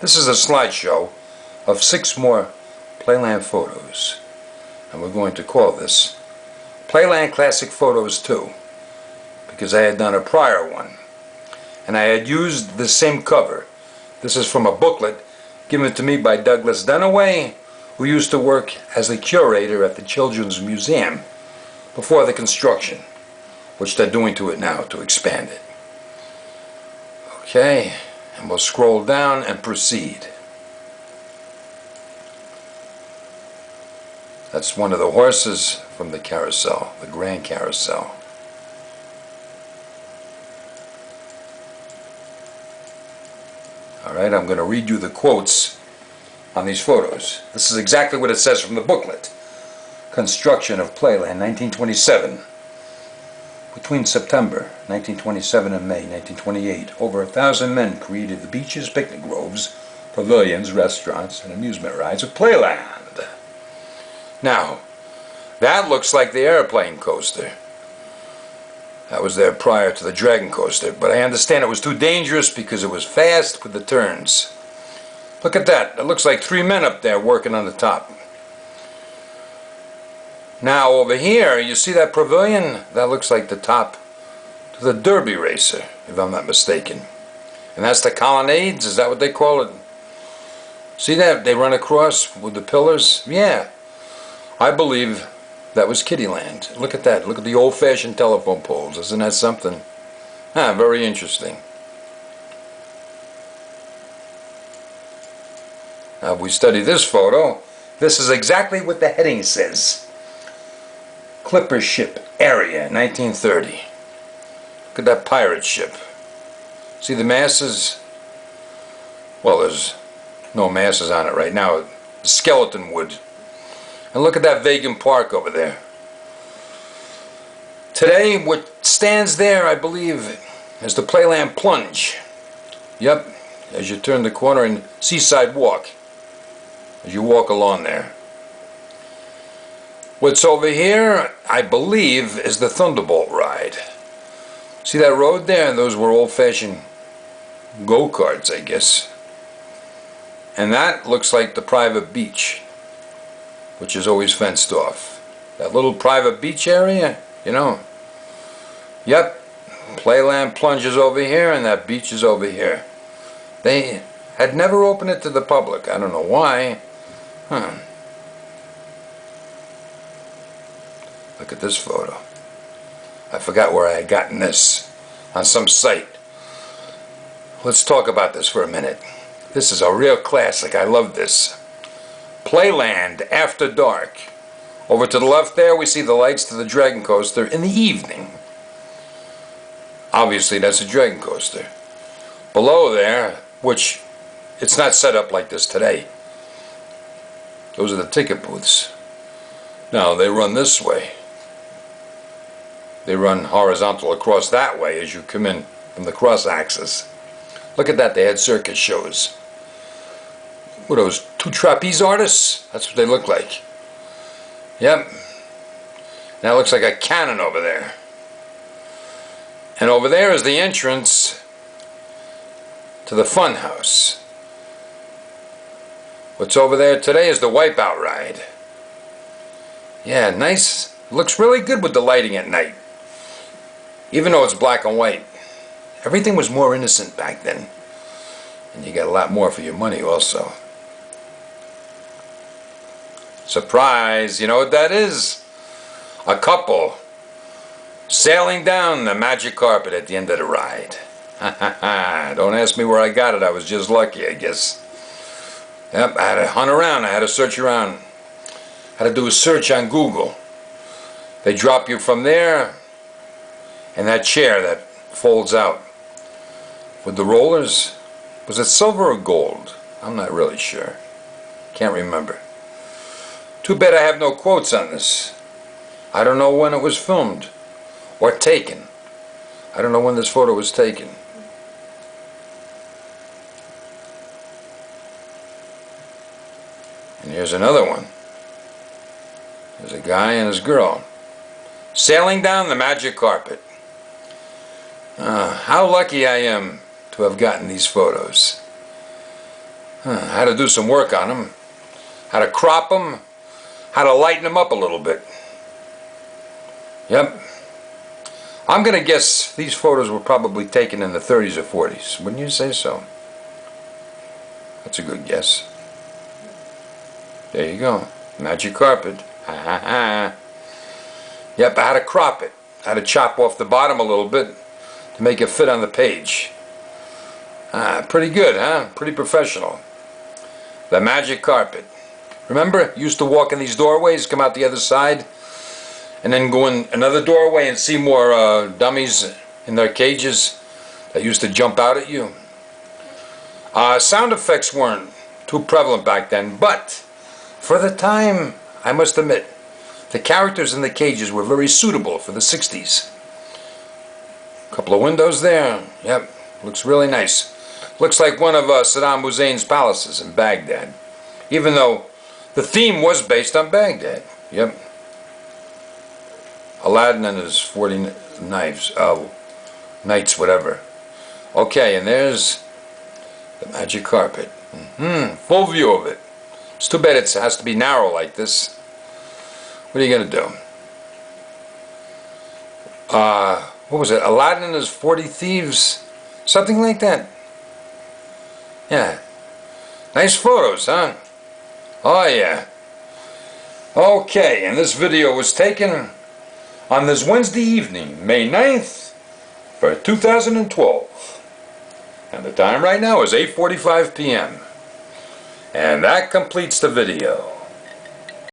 This is a slideshow of 6 more Playland photos, and we're going to call this Playland Classic Photos 2 because I had done a prior one and I had used the same cover. This is from a booklet given to me by Douglas Dunaway, who used to work as the curator at the Children's Museum before the construction, which they're doing to it now to expand it. Okay, and we'll scroll down and proceed. That's one of the horses from the carousel, the Grand Carousel. Alright, I'm going to read you the quotes on these photos. This is exactly what it says from the booklet. Construction of Playland, 1927. Between September 1927 and May 1928, over 1,000 men created the beaches, picnic groves, pavilions, restaurants, and amusement rides of Playland. Now, that looks like the airplane coaster. That was there prior to the Dragon Coaster, but I understand it was too dangerous because it was fast with the turns. Look at that. It looks like 3 men up there working on the top. Now over here, you see that pavilion? That looks like the top to the Derby Racer, if I'm not mistaken. And that's the colonnades, is that what they call it? See that? They run across with the pillars? Yeah. I believe that was Kittyland. Look at that. Look at the old-fashioned telephone poles. Isn't that something? Very interesting. Now if we study this photo, this is exactly what the heading says. Clipper ship area, 1930. Look at that pirate ship. See the masses? Well, there's no masses on it right now. Skeleton wood. And look at that Vegan Park over there. Today, what stands there, I believe, is the Playland Plunge. Yep, as you turn the corner in Seaside Walk, as you walk along there. What's over here, I believe, is the Thunderbolt ride. See that road there? Those were old-fashioned go-karts, I guess. And that looks like the private beach, which is always fenced off. That little private beach area, you know. Yep, Playland Plunge is over here and that beach is over here. They had never opened it to the public. I don't know why. Look at this photo. I forgot where I had gotten this. On some site. Let's talk about this for a minute. This is a real classic. I love this. Playland After Dark. Over to the left there we see the lights to the Dragon Coaster in the evening. Obviously that's a Dragon Coaster. Below there, which it's not set up like this today. Those are the ticket booths. Now they run this way. They run horizontal across that way as you come in from the cross axis. Look at that, they had circus shows. What are those, 2 trapeze artists? That's what they look like. Yep. That looks like a cannon over there. And over there is the entrance to the fun house. What's over there today is the Wipeout ride. Yeah, nice. Looks really good with the lighting at night. Even though it's black and white. Everything was more innocent back then. And you got a lot more for your money also. Surprise! You know what that is? A couple sailing down the magic carpet at the end of the ride. Don't ask me where I got it. I was just lucky, I guess. Yep, I had to hunt around. I had to search around. I had to do a search on Google. They drop you from there in that chair that folds out with the rollers. Was it silver or gold? I'm not really sure. Can't remember. Too bad I have no quotes on this. I don't know when it was filmed or taken. I don't know when this photo was taken. And here's another one. There's a guy and his girl sailing down the magic carpet. How lucky I am to have gotten these photos. How to do some work on them. How to crop them. How to lighten them up a little bit. Yep. I'm going to guess these photos were probably taken in the 30s or 40s. Wouldn't you say so? That's a good guess. There you go. Magic carpet. Ha ha ha. Yep, how to crop it. How to chop off the bottom a little bit to make it fit on the page. Pretty good, huh? Pretty professional. The magic carpet. Remember, you used to walk in these doorways, come out the other side, and then go in another doorway and see more dummies in their cages that used to jump out at you. Sound effects weren't too prevalent back then, but for the time, I must admit, the characters in the cages were very suitable for the 60s. Couple of windows there. Yep, looks really nice. Looks like one of Saddam Hussein's palaces in Baghdad, even though the theme was based on Baghdad. Yep. Aladdin and his 40 knives. Oh, knights, whatever. Okay, and there's the magic carpet. Full view of it. It's too bad it has to be narrow like this. What are you going to do? What was it? Aladdin and his 40 thieves? Something like that. Yeah. Nice photos, huh? Oh, yeah. Okay, and this video was taken on this Wednesday evening, May 9th, for 2012. And the time right now is 8:45 p.m. And that completes the video.